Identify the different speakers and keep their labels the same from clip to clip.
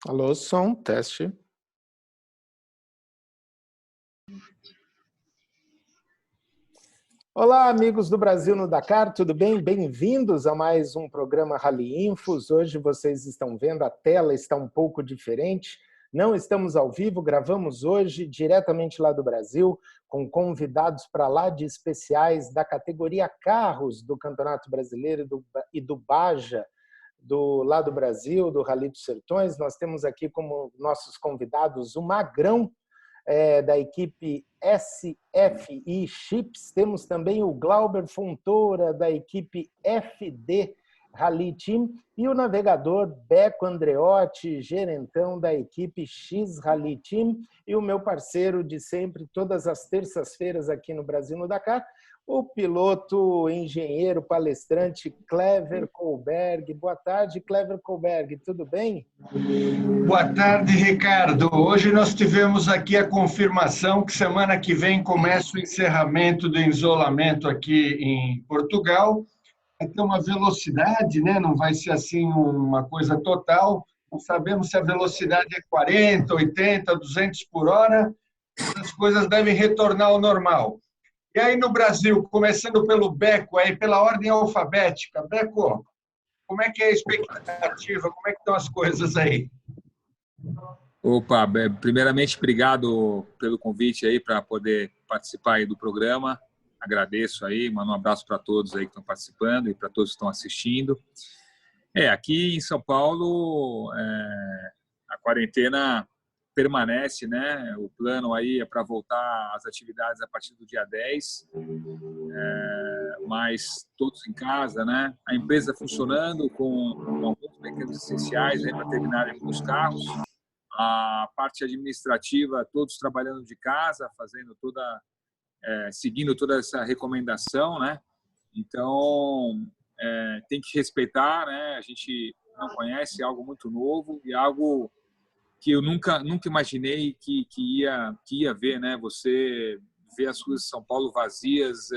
Speaker 1: Alô, som, teste. Olá, amigos do Brasil no Dakar, tudo bem? Bem-vindos a mais um programa Rally Infos. Hoje vocês estão vendo, a tela está um pouco diferente. Não estamos ao vivo, gravamos hoje diretamente lá do Brasil, com convidados para lá de especiais da categoria Carros do Campeonato Brasileiro e do Baja, lá do Brasil, do Rally dos Sertões. Nós temos aqui como nossos convidados o Magrão, da equipe SFI Chips. Temos também o Glauber Fontoura, da equipe FD Rally Team, e o navegador Beco Andreotti, gerentão da equipe X Rally Team, e o meu parceiro de sempre, todas as terças-feiras aqui no Brasil no Dakar, o piloto, engenheiro, palestrante Clever Kohlberg. Boa tarde, Clever Kohlberg, tudo bem?
Speaker 2: Boa tarde, Ricardo. Hoje nós tivemos aqui a confirmação que semana que vem começa o encerramento do isolamento aqui em Portugal. Vai ter uma velocidade, né? Não vai ser assim uma coisa total. Não sabemos se a velocidade é 40, 80, 200 por hora. As coisas devem retornar ao normal. E aí no Brasil, começando pelo Beco, aí pela ordem alfabética. Beco, como é que é a expectativa? Como é que estão as coisas aí?
Speaker 3: Opa, primeiramente, obrigado pelo convite aí para poder participar aí do programa. Agradeço aí, mando um abraço para todos aí que estão participando e para todos que estão assistindo. Aqui em São Paulo, a quarentena permanece, né? O plano aí é para voltar às atividades a partir do dia 10, mas todos em casa, né? A empresa funcionando com alguns mecanismos essenciais aí para terminarem alguns carros. A parte administrativa, todos trabalhando de casa, fazendo seguindo toda essa recomendação, né? Então, tem que respeitar, né? A gente não conhece, algo muito novo e algo que eu nunca imaginei que ia ver, né? Você vê as ruas de São Paulo vazias.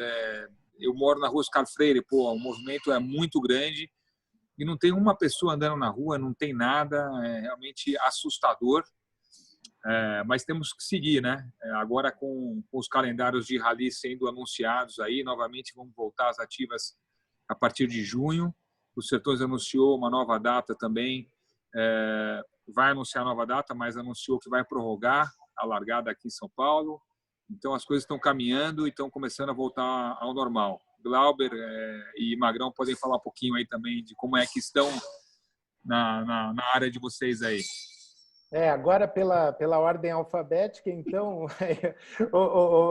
Speaker 3: Eu moro na Rua Oscar Freire, o movimento é muito grande e não tem uma pessoa andando na rua, não tem nada, é realmente assustador. Mas temos que seguir, né? Agora com os calendários de rally sendo anunciados aí, novamente vamos voltar às ativas a partir de junho. O Sertões anunciou uma nova data também, vai anunciar a nova data, mas anunciou que vai prorrogar a largada aqui em São Paulo. Então as coisas estão caminhando e estão começando a voltar ao normal. Glauber e Magrão podem falar um pouquinho aí também de como é que estão na área de vocês aí.
Speaker 1: Agora pela ordem alfabética, então,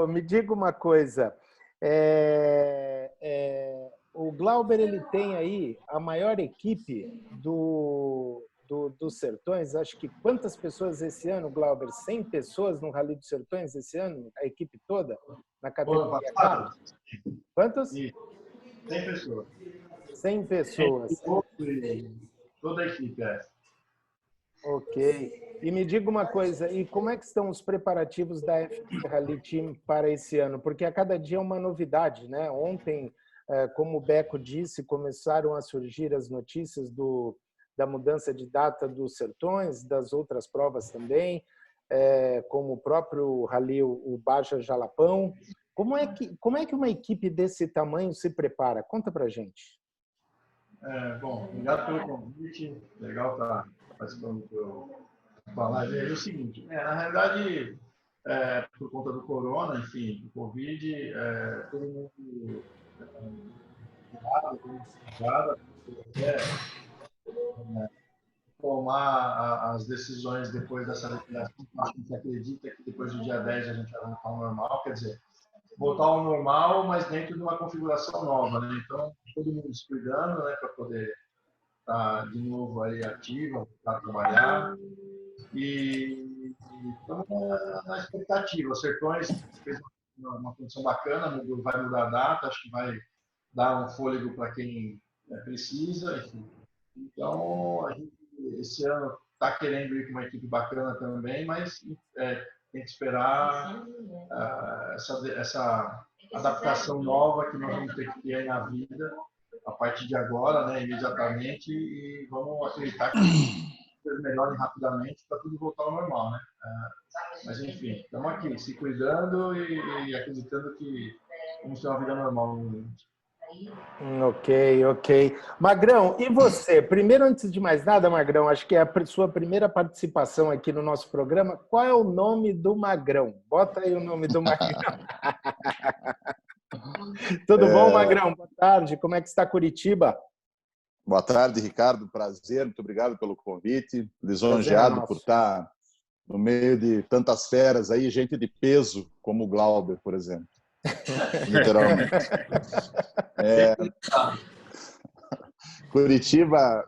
Speaker 1: me diga uma coisa. O Glauber, ele tem aí a maior equipe dos Sertões. Acho que quantas pessoas esse ano, Glauber? 100 pessoas no Rally dos Sertões esse ano? A equipe toda? Na categoria K? Quantos?
Speaker 2: 100 pessoas.
Speaker 1: 100 pessoas.
Speaker 2: Toda a equipe,
Speaker 1: Ok. E me diga uma coisa, e como é que estão os preparativos da FD Rally Team para esse ano? Porque a cada dia é uma novidade, né? Ontem, como o Beco disse, começaram a surgir as notícias da mudança de data dos Sertões, das outras provas também, como o próprio Rally, o Baja Jalapão. Como é que uma equipe desse tamanho se prepara? Conta pra gente.
Speaker 2: Bom, obrigado pelo convite. Legal estar participando da live. É o seguinte, na realidade, por conta do corona, enfim, do Covid, todo mundo tomar as decisões depois dessa liquidação. A gente acredita que depois do dia 10 a gente vai voltar ao normal, quer dizer, voltar ao normal, mas dentro de uma configuração nova, né? Então, todo mundo se cuidando, né, para poder estar de novo aí ativo, para trabalhar. E estamos na expectativa. O Sertões fez uma condição bacana, vai mudar a data, acho que vai dar um fôlego para quem precisa, enfim. Então, a gente esse ano está querendo ir com uma equipe bacana também, mas tem que esperar essa adaptação nova que nós vamos ter que ter aí na vida a partir de agora, né, imediatamente, e vamos acreditar que coisas melhorem rapidamente para tudo voltar ao normal, né? Mas, enfim, estamos aqui, se cuidando e acreditando que vamos ter uma vida normal.
Speaker 1: Ok. Magrão, e você? Primeiro, antes de mais nada, Magrão, acho que é a sua primeira participação aqui no nosso programa. Qual é o nome do Magrão? Bota aí o nome do Magrão. Tudo bom, Magrão? Boa tarde. Como é que está Curitiba?
Speaker 4: Boa tarde, Ricardo. Prazer, muito obrigado pelo convite. Lisonjeado por estar no meio de tantas feras aí, gente de peso, como o Glauber, por exemplo. Literalmente. Curitiba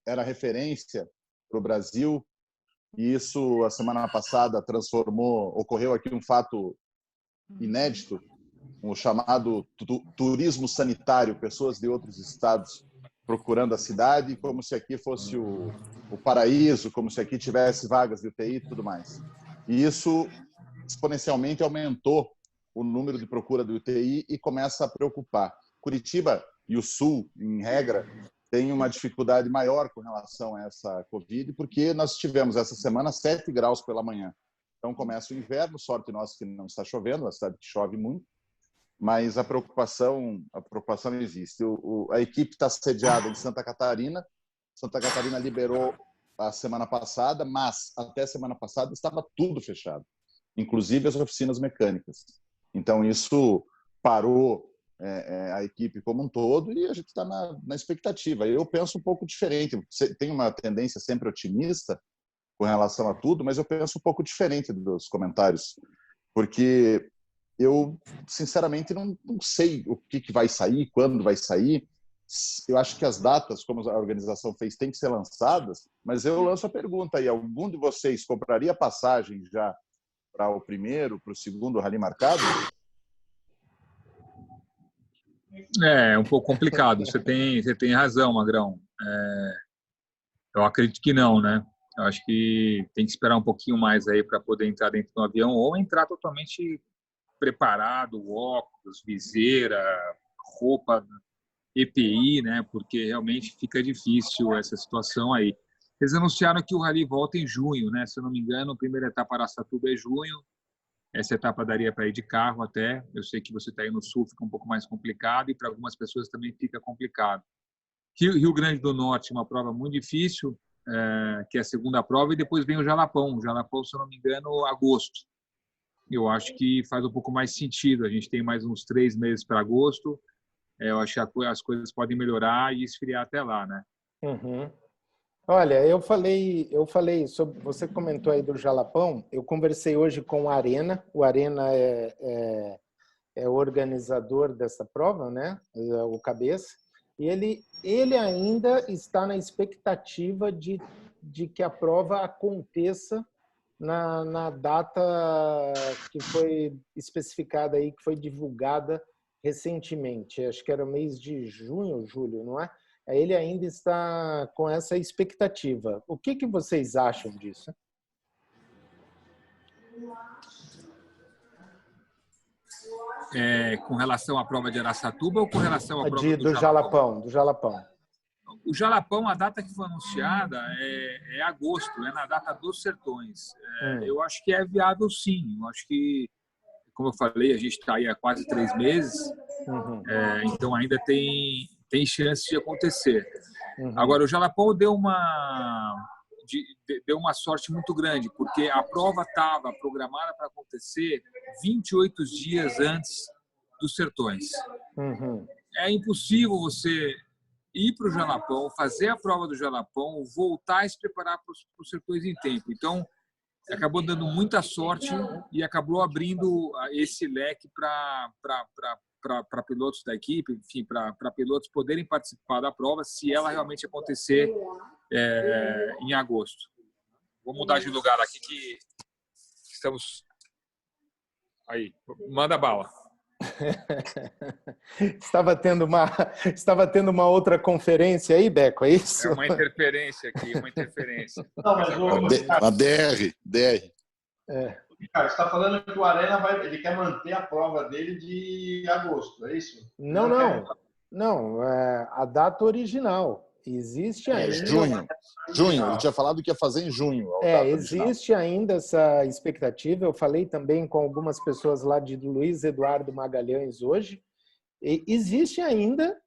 Speaker 4: era referência para o Brasil, e isso, a semana passada, ocorreu aqui um fato inédito, o chamado turismo sanitário, pessoas de outros estados procurando a cidade, como se aqui fosse o paraíso, como se aqui tivesse vagas de UTI e tudo mais. E isso exponencialmente aumentou o número de procura de UTI e começa a preocupar. Curitiba e o Sul, em regra, tem uma dificuldade maior com relação a essa Covid, porque nós tivemos essa semana 7 graus pela manhã. Então começa o inverno, sorte nossa que não está chovendo, a cidade que chove muito, mas a preocupação existe. A equipe está sediada em Santa Catarina. Santa Catarina liberou a semana passada, mas até semana passada estava tudo fechado, inclusive as oficinas mecânicas. Então isso parou a equipe como um todo e a gente está na expectativa. Eu penso um pouco diferente. Tem uma tendência sempre otimista com relação a tudo, mas eu penso um pouco diferente dos comentários, porque eu, sinceramente, não sei o que vai sair, quando vai sair. Eu acho que as datas, como a organização fez, têm que ser lançadas, mas eu lanço a pergunta aí, algum de vocês compraria passagem já para o primeiro, para o segundo rally marcado?
Speaker 3: É um pouco complicado, você tem razão, Magrão. Eu acredito que não, né? Eu acho que tem que esperar um pouquinho mais aí para poder entrar dentro do avião ou entrar totalmente preparado, óculos, viseira, roupa, EPI, né? Porque realmente fica difícil essa situação aí. Eles anunciaram que o rally volta em junho, né? Se eu não me engano, a primeira etapa Araçatuba é junho. Essa etapa daria para ir de carro até. Eu sei que você está aí no sul, fica um pouco mais complicado e para algumas pessoas também fica complicado. Rio Grande do Norte, uma prova muito difícil, que é a segunda prova, e depois vem o Jalapão. O Jalapão, se eu não me engano, agosto. Eu acho que faz um pouco mais sentido. A gente tem mais uns 3 meses para agosto. Eu acho que as coisas podem melhorar e esfriar até lá, né?
Speaker 1: Uhum. Olha, eu falei sobre. Você comentou aí do Jalapão. Eu conversei hoje com o Arena. O Arena é o organizador dessa prova, né? O cabeça. E ele ainda está na expectativa de que a prova aconteça na data que foi especificada aí, que foi divulgada recentemente. Acho que era o mês de junho, julho, não é? Ele ainda está com essa expectativa. O que vocês acham disso?
Speaker 3: Com relação à prova de Araçatuba ou com relação à prova do
Speaker 1: Jalapão? Do Jalapão.
Speaker 3: O Jalapão, a data que foi anunciada é agosto, na data dos Sertões. Eu acho que é viável, sim. Eu acho que, como eu falei, a gente está aí há quase 3 meses, então ainda tem chance de acontecer. Agora, o Jalapão deu uma sorte muito grande, porque a prova estava programada para acontecer 28 dias antes dos Sertões. É impossível você ir para o Jalapão, fazer a prova do Jalapão, voltar e se preparar para os Sertões em tempo. Então, acabou dando muita sorte e acabou abrindo esse leque para pilotos da equipe, enfim, para pilotos poderem participar da prova se ela realmente acontecer em agosto. Vou mudar de lugar aqui que estamos... Aí, manda bala.
Speaker 1: Estava tendo uma outra conferência aí, Beco, é isso?
Speaker 3: É uma interferência aqui, uma interferência.
Speaker 2: Não, mas
Speaker 4: a DR.
Speaker 2: Cara, você está falando que o Arena ele quer manter a prova dele de agosto, é isso?
Speaker 1: Não. A data original. Existe ainda.
Speaker 4: Junho. Ele tinha falado que ia fazer em junho.
Speaker 1: Existe ainda essa expectativa. Eu falei também com algumas pessoas lá de Luiz Eduardo Magalhães hoje. E existe ainda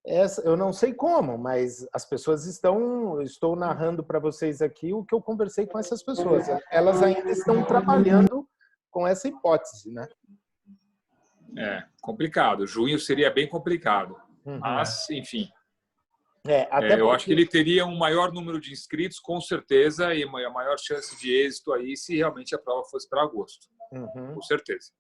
Speaker 1: essa, eu não sei como, mas as pessoas estou narrando para vocês aqui o que eu conversei com essas pessoas. Elas ainda estão trabalhando com essa hipótese, né?
Speaker 3: Complicado. Junho seria bem complicado. Mas, enfim.
Speaker 1: Eu
Speaker 3: acho que ele teria um maior número de inscritos, com certeza, e a maior chance de êxito aí se realmente a prova fosse para agosto. Com certeza.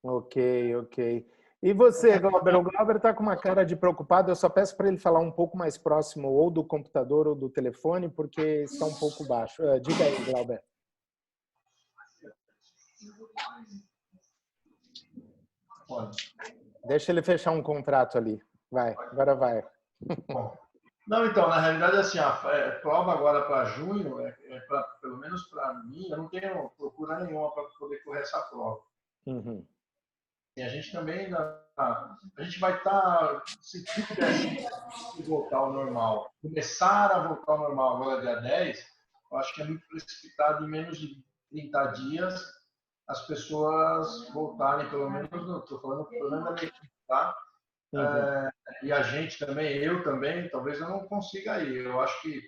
Speaker 1: Ok. E você, Glauber? O Glauber está com uma cara de preocupado. Eu só peço para ele falar um pouco mais próximo ou do computador ou do telefone, porque está um pouco baixo. Diga aí, Glauber. Deixa ele fechar um contrato ali. Agora vai.
Speaker 2: Bom, não, então, na realidade, assim, a prova agora para junho, pelo menos para mim, eu não tenho procura nenhuma para poder correr essa prova. E a gente também a gente vai estar, se tudo voltar ao normal, começar a voltar ao normal agora dia 10, eu acho que é muito precipitado, em menos de 30 dias as pessoas voltarem, pelo menos, estou falando pelo menos da minha equipe, tá? E a gente também, eu também, talvez eu não consiga ir. Eu acho que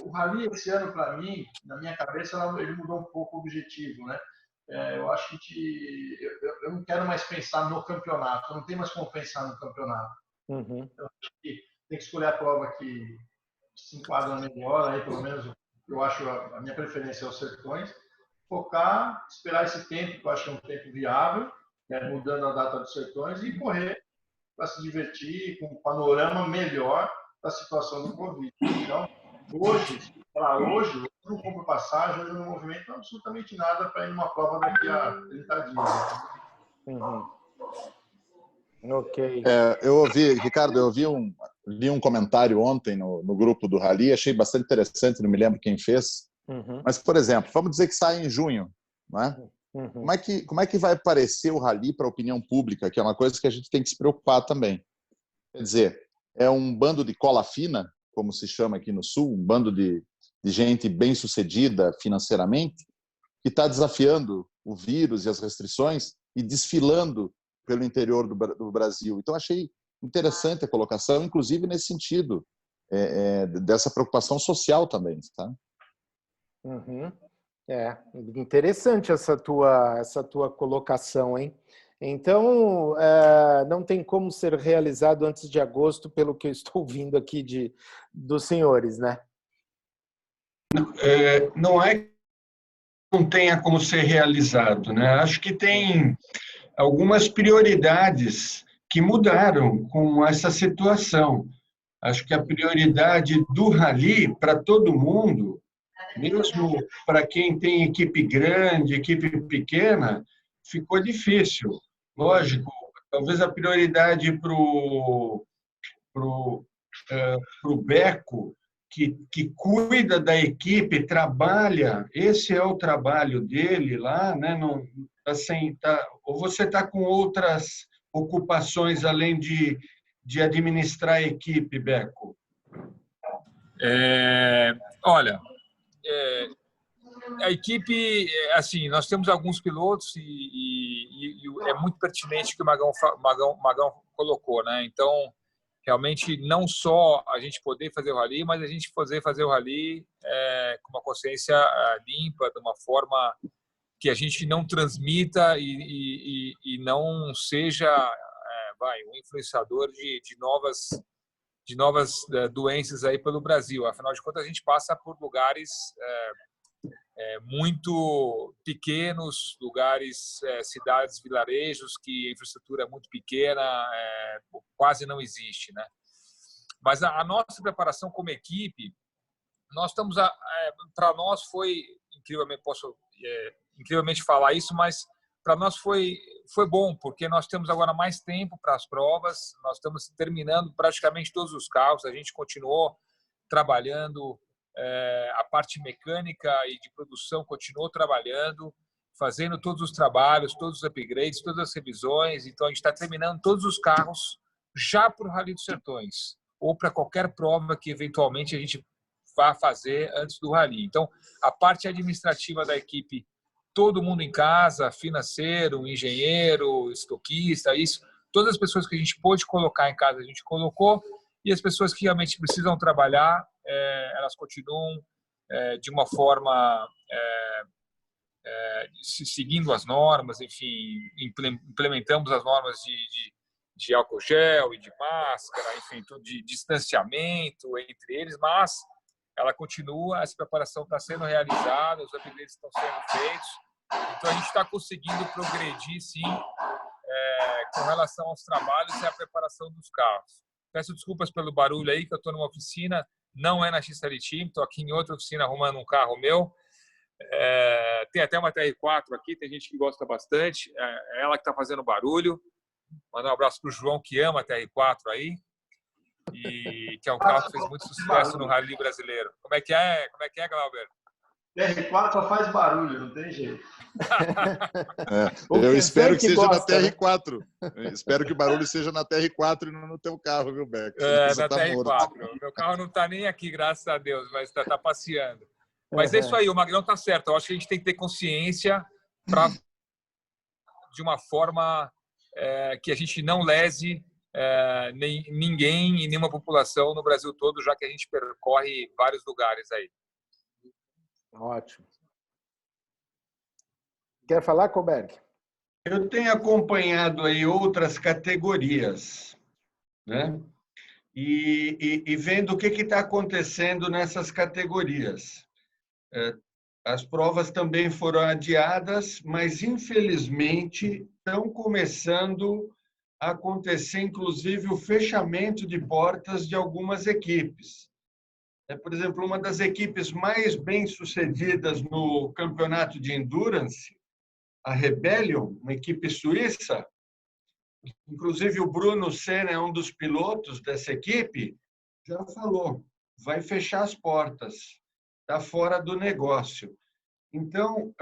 Speaker 2: o Rally esse ano, para mim, na minha cabeça, ele mudou um pouco o objetivo, né? Eu acho que eu não quero mais pensar no campeonato, eu não tenho mais como pensar no campeonato. Eu acho que tem que escolher a prova que se enquadra melhor, aí pelo menos eu acho a minha preferência é os Sertões, focar, esperar esse tempo, que eu acho que é um tempo viável, mudando a data dos Sertões, e correr para se divertir com um panorama melhor da situação do Covid. Então, hoje, eu não compro passagem, hoje eu não movimento absolutamente nada para ir numa prova daqui a 30 dias.
Speaker 1: Ok.
Speaker 4: Ricardo, li um comentário ontem no grupo do Rally, achei bastante interessante, não me lembro quem fez. Mas, por exemplo, vamos dizer que sai em junho, não é? Como é que vai parecer o Rally para a opinião pública, que é uma coisa que a gente tem que se preocupar também? Quer dizer, é um bando de cola fina, como se chama aqui no Sul, um bando de gente bem-sucedida financeiramente, que está desafiando o vírus e as restrições e desfilando pelo interior do Brasil. Então, achei interessante a colocação, inclusive nesse sentido, dessa preocupação social também, tá?
Speaker 1: Interessante essa tua colocação, hein? Então, não tem como ser realizado antes de agosto, pelo que eu estou ouvindo aqui dos senhores, né?
Speaker 5: Não é que não tenha como ser realizado, né? Acho que tem algumas prioridades que mudaram com essa situação. Acho que a prioridade do Rally para todo mundo, mesmo para quem tem equipe grande, equipe pequena, ficou difícil. Lógico, talvez a prioridade para o Beco, que cuida da equipe, trabalha, esse é o trabalho dele lá, né? Não, ou você está com outras ocupações além de administrar a equipe, Beco?
Speaker 3: Olha, a equipe, assim, nós temos alguns pilotos e é muito pertinente o que o Magão colocou, né? Então, realmente, não só a gente poder fazer o Rally, mas a gente poder fazer o Rally com uma consciência limpa, de uma forma que a gente não transmita e não seja um influenciador de novas doenças aí pelo Brasil. Afinal de contas, a gente passa por lugares muito pequenos, lugares, cidades, vilarejos, que a infraestrutura é muito pequena, quase não existe, né? Mas a nossa preparação como equipe, nós estamos, para nós foi incrivelmente falar isso, mas para nós foi bom, porque nós temos agora mais tempo para as provas, nós estamos terminando praticamente todos os carros, a gente continuou trabalhando, a parte mecânica e de produção continuou trabalhando, fazendo todos os trabalhos, todos os upgrades, todas as revisões. Então, a gente está terminando todos os carros já para o Rally dos Sertões. ou para qualquer prova que eventualmente a gente vá fazer antes do rally. Então, a parte administrativa da equipe, todo mundo em casa, financeiro, engenheiro, estoquista, isso, todas as pessoas que a gente pôde colocar em casa, a gente colocou, e as pessoas que realmente precisam trabalhar, elas continuam de uma forma seguindo as normas, enfim, implementamos as normas de álcool gel e de máscara, enfim, tudo de distanciamento entre eles, mas ela continua, essa preparação está sendo realizada, os upgrades estão sendo feitos, então a gente está conseguindo progredir, sim, com relação aos trabalhos e à preparação dos carros. Peço desculpas pelo barulho aí, que eu estou numa oficina, não é na X-Rally Team, estou aqui em outra oficina arrumando um carro meu. Tem até uma TR4 aqui, tem gente que gosta bastante, é ela que está fazendo barulho. Mandar um abraço para o João, que ama a TR4 aí, e que é um carro que fez muito sucesso no Rally brasileiro. Como é que é, Glauber?
Speaker 2: TR4 só faz barulho, não tem jeito.
Speaker 4: Eu espero que seja na TR4. Né? Espero que o barulho seja na TR4 e não no teu carro, viu, Beck?
Speaker 3: Na TR4. Meu carro não está nem aqui, graças a Deus, mas está passeando. Mas é isso aí, o Magrão está certo. Eu acho que a gente tem que ter consciência para, de uma forma que a gente não lese ninguém e nenhuma população no Brasil todo, já que a gente percorre vários lugares aí.
Speaker 1: Ótimo. Quer falar, Koberg?
Speaker 5: Eu tenho acompanhado aí outras categorias, né? E vendo o que está acontecendo nessas categorias. As provas também foram adiadas, mas, infelizmente, estão começando a acontecer, inclusive, o fechamento de portas de algumas equipes. Por exemplo, uma das equipes mais bem-sucedidas no campeonato de Endurance, a Rebellion, uma equipe suíça, inclusive o Bruno Senna é um dos pilotos dessa equipe, já falou, vai fechar as portas, está fora do negócio. Então,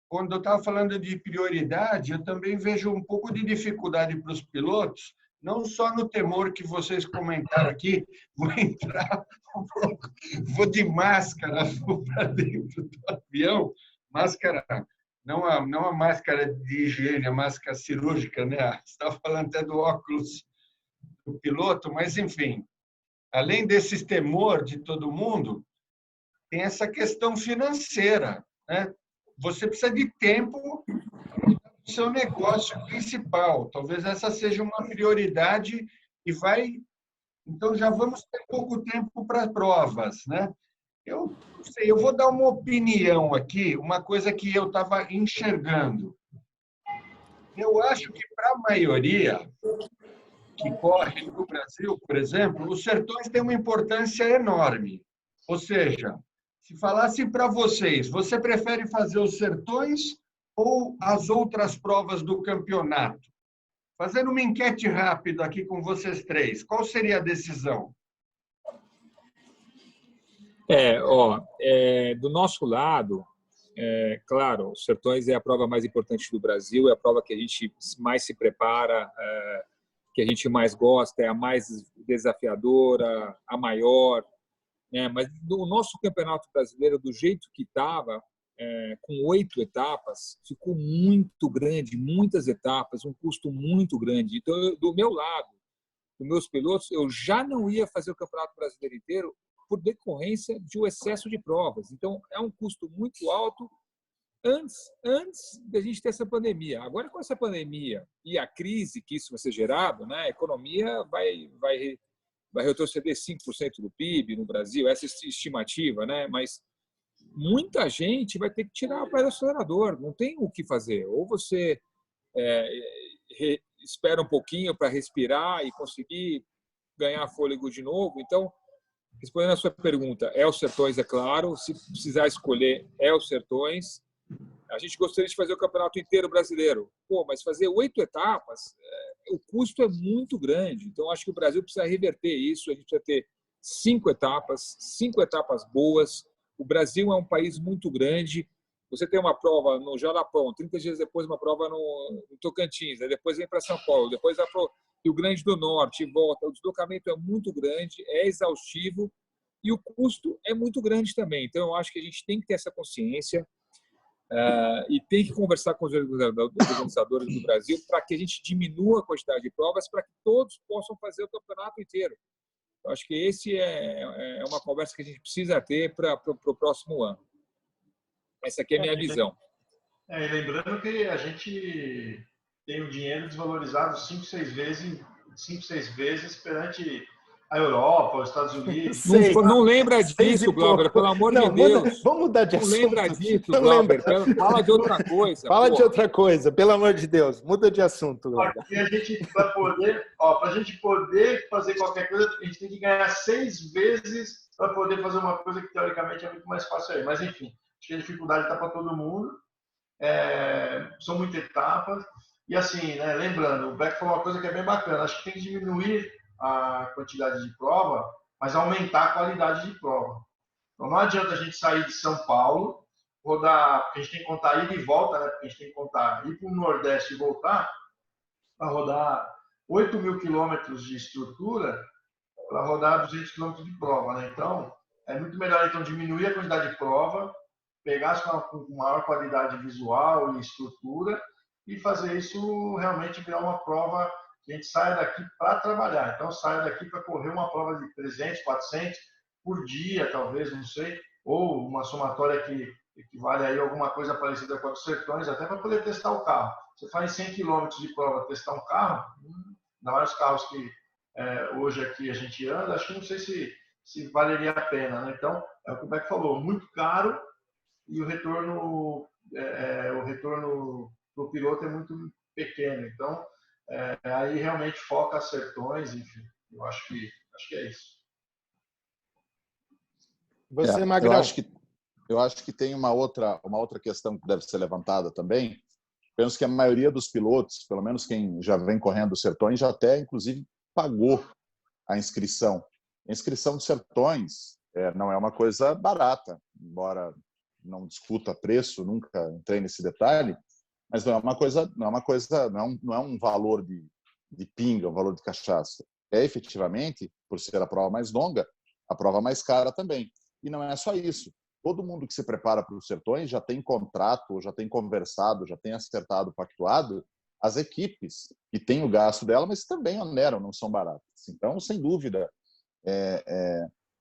Speaker 5: quando eu estava falando de prioridade, eu também vejo um pouco de dificuldade para os pilotos, não só no temor que vocês comentaram aqui, vou entrar, vou de máscara, vou para dentro do avião, máscara, não a máscara de higiene, a máscara cirúrgica, né? Você estava falando até do óculos do piloto, mas, enfim, além desse temor de todo mundo, tem essa questão financeira, né? Você precisa de tempo o seu negócio principal. Talvez essa seja uma prioridade e vai... Então, já vamos ter pouco tempo para provas, né? Eu não sei, eu vou dar uma opinião aqui, uma coisa que eu estava enxergando. Eu acho que, para a maioria que corre no Brasil, por exemplo, os sertões têm uma importância enorme. Ou seja, se falasse para vocês, você prefere fazer os sertões ou as outras provas do campeonato? Fazendo uma enquete rápida aqui com vocês três, qual seria a decisão?
Speaker 3: Do nosso lado, claro, os sertões é a prova mais importante do Brasil, é a prova que a gente mais se prepara, que a gente mais gosta, é a mais desafiadora, a maior, né? Mas do nosso campeonato brasileiro, do jeito que estava, com 8 etapas, ficou muito grande, muitas etapas, um custo muito grande. Então, do meu lado, dos meus pilotos, eu já não ia fazer o campeonato brasileiro inteiro por decorrência de um excesso de provas. Então, é um custo muito alto antes da gente ter essa pandemia. Agora, com essa pandemia e a crise que isso vai ser gerado, né, a economia vai retroceder 5% do PIB no Brasil, essa estimativa, né? Mas muita gente vai ter que tirar o pé do acelerador, não tem o que fazer. Ou você espera um pouquinho para respirar e conseguir ganhar fôlego de novo. Então, respondendo a sua pergunta, é os sertões, é claro. Se precisar escolher, é os sertões. A gente gostaria de fazer o campeonato inteiro brasileiro. Mas fazer 8 etapas, o custo é muito grande. Então, acho que o Brasil precisa reverter isso. A gente precisa ter 5 etapas boas. O Brasil é um país muito grande. Você tem uma prova no Jalapão, 30 dias depois uma prova no Tocantins, depois vem para São Paulo, depois vai para o Rio Grande do Norte e volta, o deslocamento é muito grande, é exaustivo e o custo é muito grande também. Então, eu acho que a gente tem que ter essa consciência e tem que conversar com os organizadores do Brasil para que a gente diminua a quantidade de provas para que todos possam fazer o campeonato inteiro. Eu acho que esse é uma conversa que a gente precisa ter para o próximo ano. Essa aqui é a minha visão.
Speaker 2: E lembrando que a gente tem o dinheiro desvalorizado 5, 6 vezes perante a Europa, os Estados Unidos.
Speaker 3: Não lembra disso, Glauber, pelo amor de Deus.
Speaker 1: Vamos mudar de assunto.
Speaker 3: Não lembra disso, Glauber. Fala de outra coisa.
Speaker 1: Fala de outra coisa, pelo amor de Deus. Muda de assunto, Glauber.
Speaker 2: Aqui a gente, para a gente poder fazer qualquer coisa, a gente tem que ganhar 6 vezes para poder fazer uma coisa que, teoricamente, é muito mais fácil aí. Mas, enfim, acho que a dificuldade está para todo mundo. São muitas etapas. E, assim, né, lembrando, o Beck falou uma coisa que é bem bacana. Acho que tem que diminuir a quantidade de prova, mas aumentar a qualidade de prova. Então, não adianta a gente sair de São Paulo, rodar, porque a gente tem que contar ida e volta, né? Porque a gente tem que contar ir para o Nordeste e voltar, para rodar 8.000 quilômetros de estrutura, para rodar 200 quilômetros de prova, né? Então, é muito melhor então diminuir a quantidade de prova, pegar as com maior qualidade visual e estrutura e fazer isso realmente virar uma prova que a gente saia daqui para trabalhar. Então, saia daqui para correr uma prova de 300, 400 por dia, talvez, não sei, ou uma somatória que equivale aí a alguma coisa parecida com a dos Sertões, até para poder testar o carro. Você faz 100 km de prova testar um carro, ainda mais os carros que hoje aqui a gente anda, acho que não sei se valeria a pena, né? Então, é o que o Beck falou, muito caro e o retorno para o piloto é muito pequeno. Então, aí realmente foca Sertões, enfim, eu acho que é isso.
Speaker 1: Você, Magrão.
Speaker 4: Eu acho que tem uma outra questão que deve ser levantada também. Penso que a maioria dos pilotos, pelo menos quem já vem correndo os Sertões, já até, inclusive, pagou a inscrição. A inscrição dos Sertões não é uma coisa barata, embora não discuta preço, nunca entrei nesse detalhe, mas não é um valor de pinga, um valor de cachaça. É efetivamente, por ser a prova mais longa, a prova mais cara também. E não é só isso. Todo mundo que se prepara para os Sertões já tem contrato, já tem conversado, já tem acertado, pactuado as equipes que têm o gasto dela, mas também oneram, não são baratas. Então, sem dúvida,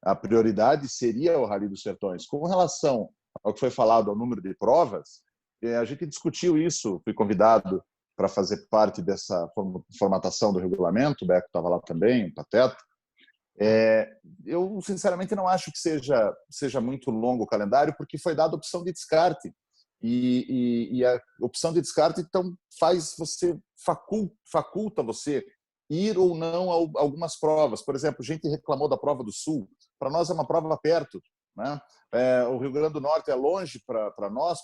Speaker 4: a prioridade seria o Rally dos Sertões. Com relação ao que foi falado, ao número de provas, a gente discutiu isso, fui convidado para fazer parte dessa formatação do regulamento, o Beco estava lá também, o Pateta. Eu, sinceramente, não acho que seja muito longo o calendário, porque foi dada a opção de descarte. E a opção de descarte, então, faculta você ir ou não a algumas provas. Por exemplo, a gente reclamou da Prova do Sul. Para nós é uma prova perto, né? O Rio Grande do Norte é longe para nós,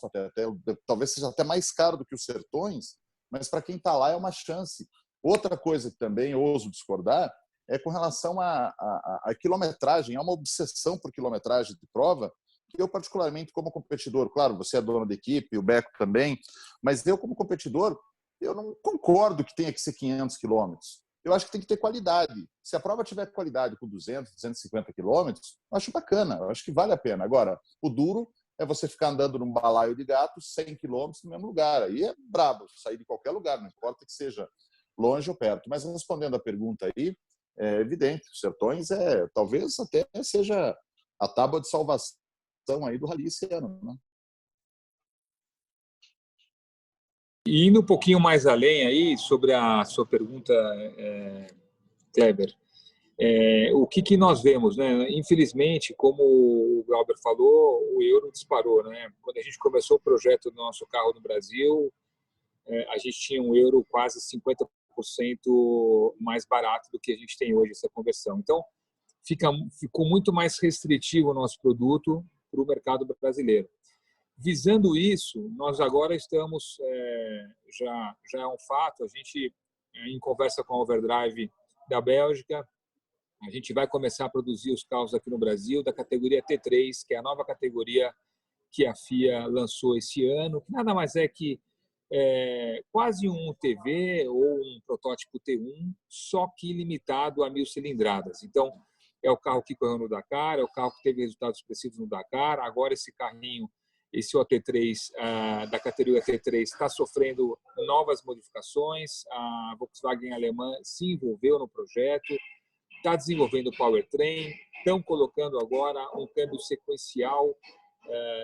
Speaker 4: talvez seja até mais caro do que os Sertões, mas para quem está lá é uma chance. Outra coisa que também ouso discordar é com relação à quilometragem. Há uma obsessão por quilometragem de prova que eu, particularmente, como competidor, claro, você é dono da equipe, o Beco também, mas eu, como competidor, eu não concordo que tenha que ser 500 quilômetros. Eu acho que tem que ter qualidade. Se a prova tiver qualidade com 200, 250 quilômetros, eu acho bacana, eu acho que vale a pena. Agora, o duro é você ficar andando num balaio de gato 100 quilômetros no mesmo lugar. Aí é brabo, sair de qualquer lugar, não importa que seja longe ou perto. Mas respondendo a pergunta aí, é evidente, os Sertões talvez até seja a tábua de salvação aí do rally esse ano, né?
Speaker 3: E indo um pouquinho mais além aí sobre a sua pergunta, Kleber, o que nós vemos, né? Infelizmente, como o Glauber falou, o euro disparou, né? Quando a gente começou o projeto do nosso carro no Brasil, a gente tinha um euro quase 50% mais barato do que a gente tem hoje, essa conversão. Então, ficou muito mais restritivo o nosso produto para o mercado brasileiro. Visando isso, nós agora estamos, já é um fato, a gente, em conversa com a Overdrive da Bélgica, a gente vai começar a produzir os carros aqui no Brasil da categoria T3, que é a nova categoria que a FIA lançou esse ano, que nada mais é que quase um TV ou um protótipo T1, só que limitado a 1.000 cilindradas. Então, é o carro que correu no Dakar, é o carro que teve resultados expressivos no Dakar. Agora esse carrinho, esse OT3, da categoria T3, está sofrendo novas modificações. A Volkswagen alemã se envolveu no projeto, está desenvolvendo o powertrain, estão colocando agora um câmbio sequencial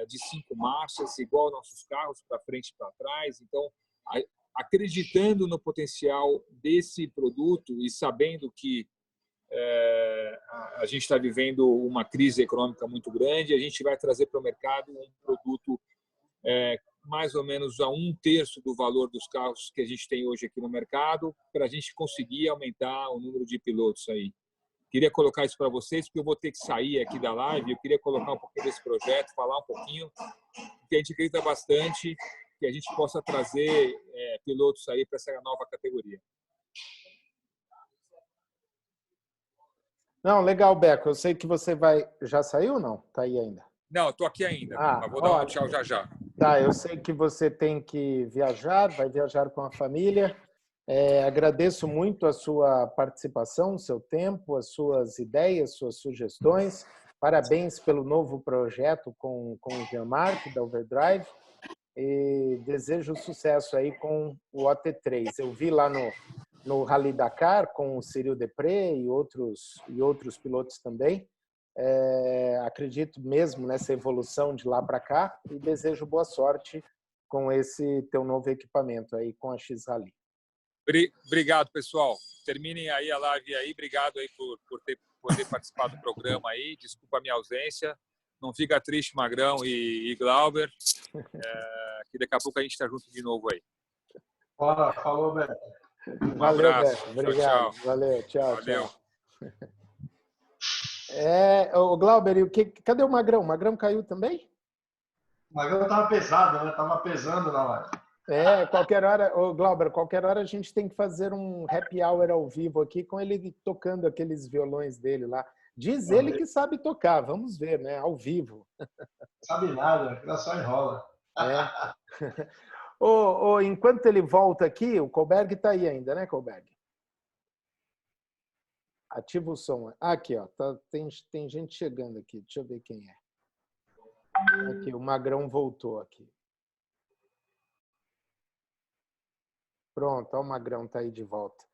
Speaker 3: de 5 marchas, igual aos nossos carros, para frente e para trás. Então, acreditando no potencial desse produto e sabendo que a gente está vivendo uma crise econômica muito grande, a gente vai trazer para o mercado um produto mais ou menos a 1/3 do valor dos carros que a gente tem hoje aqui no mercado, para a gente conseguir aumentar o número de pilotos aí. Queria colocar isso para vocês, porque eu vou ter que sair aqui da live. Eu queria colocar um pouquinho desse projeto, falar um pouquinho, porque a gente acredita bastante que a gente possa trazer pilotos aí para essa nova categoria.
Speaker 1: Não, legal, Beco. Eu sei que você vai... Já saiu ou não? Está aí ainda?
Speaker 3: Não, estou aqui ainda, mas vou dar um tchau já já.
Speaker 1: Tá, eu sei que você tem que viajar, vai viajar com a família. Agradeço muito a sua participação, o seu tempo, as suas ideias, suas sugestões. Parabéns pelo novo projeto com o Jean-Marc, da Overdrive. E desejo sucesso aí com o OT3. Eu vi lá no Rally Dakar com o Cyril Depré e outros pilotos também. Acredito mesmo nessa evolução de lá para cá e desejo boa sorte com esse teu novo equipamento aí, com a X-Rally.
Speaker 3: Obrigado, pessoal. Terminem aí a live aí. Obrigado aí por ter participado do programa aí. Desculpa a minha ausência. Não fica triste, Magrão e Glauber, que daqui a pouco a gente está junto de novo aí.
Speaker 2: Falou, Beto.
Speaker 1: Valeu, Beto. Obrigado.
Speaker 3: Tchau.
Speaker 1: Valeu, tchau.
Speaker 3: Valeu.
Speaker 1: Tchau. O Glauber, cadê o Magrão? O Magrão caiu também?
Speaker 2: O Magrão estava pesado, né? Estava pesando na live.
Speaker 1: Qualquer hora, Glauber, qualquer hora a gente tem que fazer um happy hour ao vivo aqui com ele tocando aqueles violões dele lá. Diz ele que sabe tocar, vamos ver, né? Ao vivo.
Speaker 2: Sabe nada, ela só enrola.
Speaker 1: Enquanto ele volta aqui, o Kohlberg está aí ainda, né, Kohlberg? Ativa o som. Aqui, ó, tem gente chegando aqui. Deixa eu ver quem é. Aqui, o Magrão voltou aqui. Pronto, ó, o Magrão está aí de volta.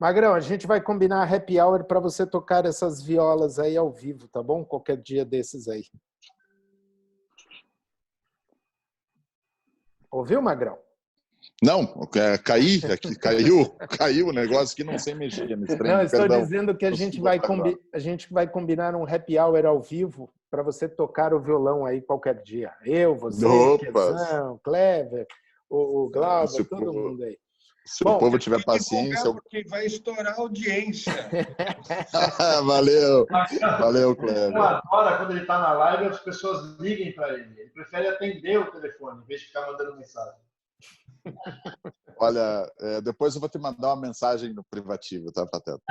Speaker 1: Magrão, a gente vai combinar a happy hour para você tocar essas violas aí ao vivo, tá bom? Qualquer dia desses aí. Ouviu, Magrão?
Speaker 4: Não, caiu o negócio que não sei mexer nesse trem.
Speaker 1: Não, estou dizendo que a gente vai combinar um happy hour ao vivo para você tocar o violão aí qualquer dia. Eu, você, Quezão, Clever, o Glauber, todo mundo aí.
Speaker 4: Se o povo tiver paciência...
Speaker 5: Porque vai estourar a audiência.
Speaker 4: Valeu, Cleber.
Speaker 2: Eu adoro quando ele está na live as pessoas liguem para ele. Ele prefere atender o telefone, em vez de ficar mandando mensagem.
Speaker 4: Olha, depois eu vou te mandar uma mensagem no privativo, tá, Pateta?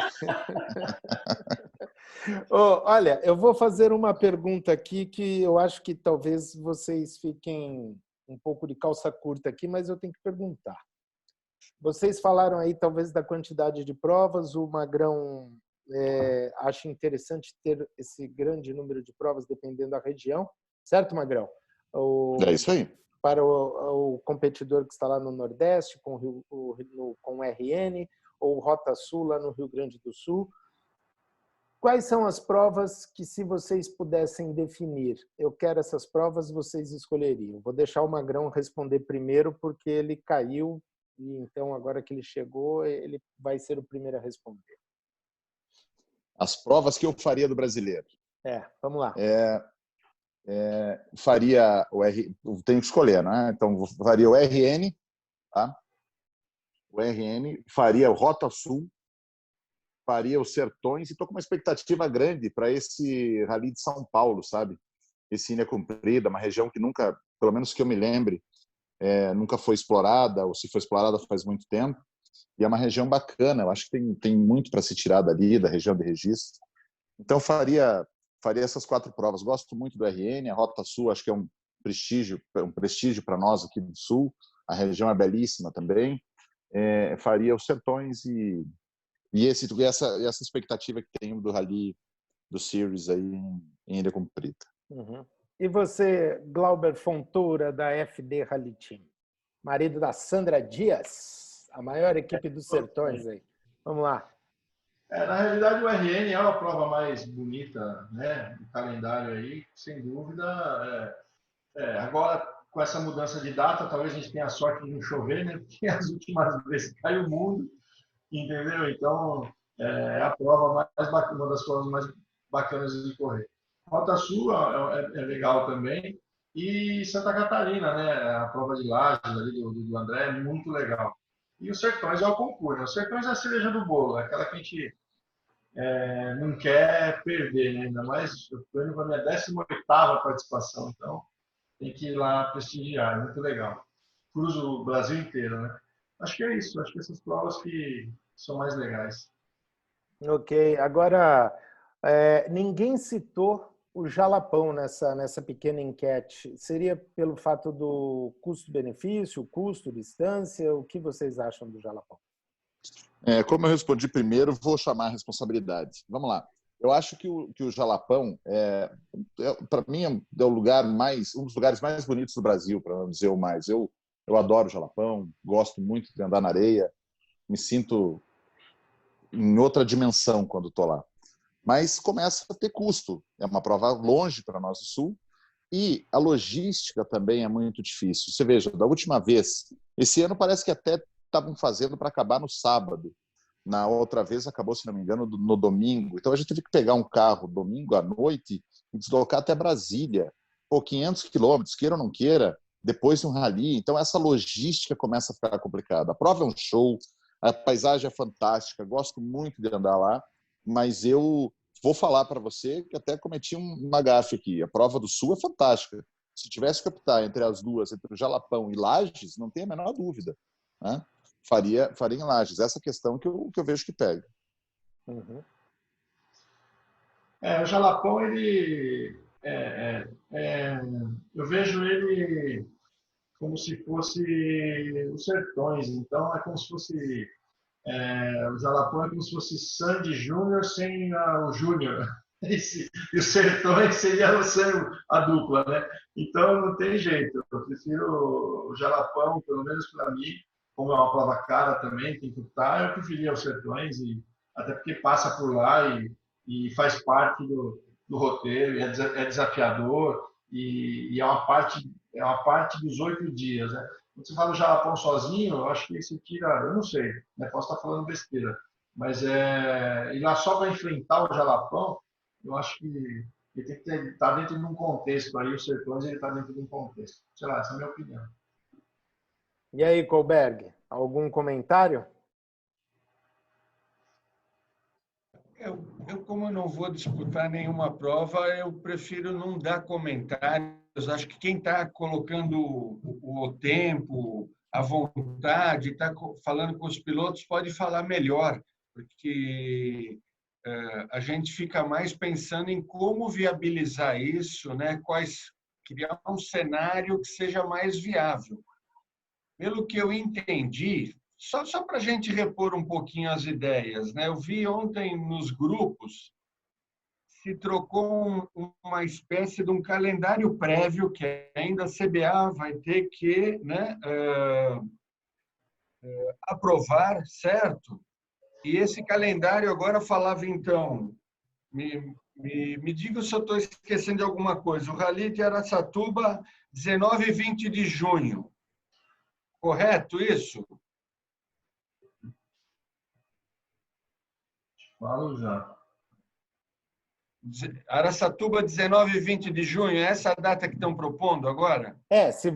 Speaker 1: Olha, eu vou fazer uma pergunta aqui que eu acho que talvez vocês fiquem um pouco de calça curta aqui, mas eu tenho que perguntar. Vocês falaram aí talvez da quantidade de provas, o Magrão acha interessante ter esse grande número de provas dependendo da região, certo, Magrão?
Speaker 4: É isso aí.
Speaker 1: Para o competidor que está lá no Nordeste, com o RN, ou Rota Sul, lá no Rio Grande do Sul. Quais são as provas que, se vocês pudessem definir, eu quero essas provas, vocês escolheriam? Vou deixar o Magrão responder primeiro, porque ele caiu, e então, agora que ele chegou, ele vai ser o primeiro a responder.
Speaker 4: As provas que eu faria do brasileiro.
Speaker 1: Vamos lá.
Speaker 4: Faria o tenho que escolher, né? Então faria o RN, tá? O RN, faria o Rota Sul, faria os Sertões e estou com uma expectativa grande para esse Rally de São Paulo, sabe? Esse Ilha Comprida, uma região que nunca, pelo menos que eu me lembre, nunca foi explorada, ou se foi explorada faz muito tempo, e é uma região bacana. Eu acho que tem muito para se tirar dali, da região de registro. Então faria essas 4 provas. Gosto muito do RN, a Rota Sul acho que é um prestígio para nós aqui do Sul. a região é belíssima também. Faria os Sertões e essa expectativa que tenho do Rally do Series aí em Ilha Comprida.
Speaker 1: Uhum. E você, Glauber Fontoura, da FD Rally Team, marido da Sandra Dias, a maior equipe dos Sertões aí. Vamos lá.
Speaker 2: Na realidade, o RN é a prova mais bonita, né, do calendário aí, sem dúvida. Agora, com essa mudança de data, talvez a gente tenha a sorte de não chover, né, porque as últimas vezes caiu o mundo, entendeu? Então, é a prova mais bacana, uma das provas mais bacanas de correr. Rota Sul é legal também. E Santa Catarina, né, a prova de Lages ali do André é muito legal. E os Sertões é o concurso, né? Os Sertões é a cereja do bolo, é aquela que a gente não quer perder, né? Ainda mais, eu estou indo para a minha 18ª participação, então tem que ir lá prestigiar, é muito legal. Cruzo o Brasil inteiro, né? Acho que é isso, acho que essas provas que são mais legais.
Speaker 1: Ok, agora ninguém citou o Jalapão nessa pequena enquete. Seria pelo fato do custo-benefício, custo, distância? O que vocês acham do Jalapão?
Speaker 4: Como eu respondi primeiro, vou chamar a responsabilidade. Vamos lá. Eu acho que o Jalapão, para mim, é um dos lugares mais bonitos do Brasil, para não dizer o mais. Eu adoro o Jalapão, gosto muito de andar na areia, me sinto em outra dimensão quando estou lá. Mas começa a ter custo. É uma prova longe para nós do Sul e a logística também é muito difícil. Você veja, da última vez, esse ano parece que até estavam fazendo para acabar no sábado. Na outra vez acabou, se não me engano, no domingo. Então a gente teve que pegar um carro domingo à noite e deslocar até Brasília. 500 quilômetros, queira ou não queira, depois de um rally. Então essa logística começa a ficar complicada. A prova é um show, a paisagem é fantástica, gosto muito de andar lá, mas eu vou falar para você que até cometi uma gafe aqui. A prova do Sul é fantástica. Se tivesse que optar entre as duas, entre o Jalapão e Lages, não tem a menor dúvida, né? Faria em Lages. Essa questão que eu vejo que pega.
Speaker 1: Uhum.
Speaker 2: O Jalapão, eu vejo ele como se fosse os Sertões. Então, é como se fosse o Jalapão é como se fosse Sandy Júnior sem o Júnior. E os Sertões seria a dupla, né? Então, não tem jeito. Eu prefiro o Jalapão, pelo menos para mim, como é uma prova cara também, tem que lutar, eu preferia os Sertões, até porque passa por lá e faz parte do roteiro, é desafiador, e é uma parte dos 8 dias, né? Quando você fala do Jalapão sozinho, eu acho que você tira, eu não sei, né? Posso estar falando besteira, mas ir lá só para enfrentar o Jalapão, eu acho que ele tem que estar dentro de um contexto aí, os Sertões ele está dentro de um contexto. Sei lá, essa é a minha opinião.
Speaker 1: E aí, Kohlberg, algum comentário?
Speaker 5: Como eu não vou disputar nenhuma prova, eu prefiro não dar comentários. Acho que quem está colocando o tempo, a vontade, está falando com os pilotos, pode falar melhor, porque a gente fica mais pensando em como viabilizar isso, né? Criar um cenário que seja mais viável. Pelo que eu entendi, só para a gente repor um pouquinho as ideias, né? Eu vi ontem nos grupos se trocou uma espécie de um calendário prévio que ainda a CBA vai ter que, né, aprovar, certo? E esse calendário agora falava, então, me diga se eu estou esquecendo de alguma coisa, o Rally de Araçatuba, 19 e 20 de junho. Correto isso?
Speaker 2: Falo já.
Speaker 5: Araçatuba, 19 e 20 de junho, é essa a data que estão propondo agora?
Speaker 1: Se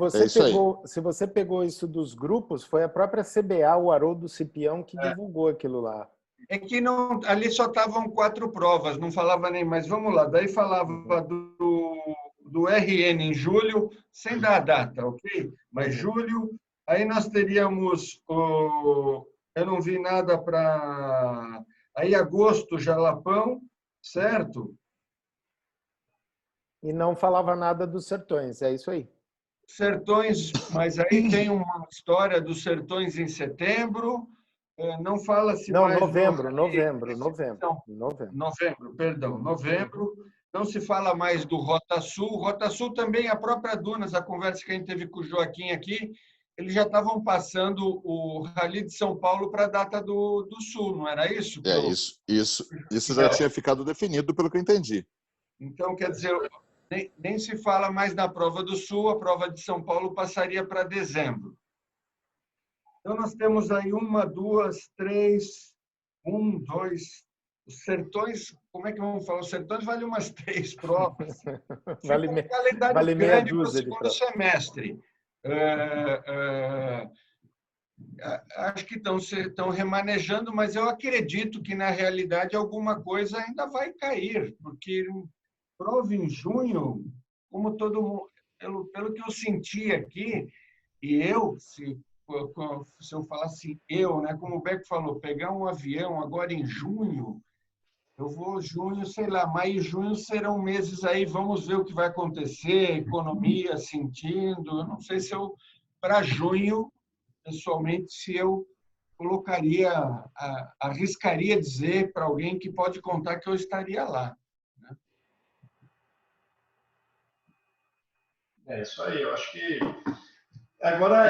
Speaker 1: você pegou isso dos grupos, foi a própria CBA, o Haroldo Cipião, que divulgou aquilo lá.
Speaker 5: É que não, ali só estavam 4 provas, não falava nem mais. Vamos lá, daí falava do RN em julho, sem dar a data, ok? Mas julho, aí nós teríamos, eu não vi nada para... Aí agosto, Jalapão, certo?
Speaker 1: E não falava nada dos Sertões, é isso aí.
Speaker 5: Sertões, mas aí tem uma história dos Sertões em setembro, não fala-se
Speaker 1: Não,
Speaker 5: mais
Speaker 1: novembro,
Speaker 5: do
Speaker 1: novembro,
Speaker 5: Rally,
Speaker 1: novembro, novembro.
Speaker 5: novembro, perdão, novembro. Não se fala mais do Rota Sul. Rota Sul também, a própria Dunas, a conversa que a gente teve com o Joaquim aqui, eles já estavam passando o Rally de São Paulo para a data do Sul, não era isso?
Speaker 4: Isso já tinha ficado definido, pelo que eu entendi.
Speaker 5: Então, quer dizer, nem se fala mais na prova do Sul, a prova de São Paulo passaria para dezembro. Então, nós temos aí 1, 2, 3, 1, 2. Os Sertões, como é que vamos falar? Os Sertões vale umas 3 provas.
Speaker 1: Vale,
Speaker 5: Fica um calendário
Speaker 1: vale meia
Speaker 5: grande para o
Speaker 1: dúzia de
Speaker 5: segundo
Speaker 1: provas.
Speaker 5: semestre. Acho que estão remanejando, mas eu acredito que, na realidade, alguma coisa ainda vai cair, porque prova em junho, como todo mundo, pelo que eu senti aqui, e eu, se eu falasse eu, né, como o Beco falou, pegar um avião agora em junho, eu vou junho, sei lá, maio e junho serão meses aí, vamos ver o que vai acontecer, economia sentindo, eu não sei se eu, para junho, pessoalmente, se eu colocaria, arriscaria dizer para alguém que pode contar que eu estaria lá.
Speaker 2: É isso aí, eu acho que agora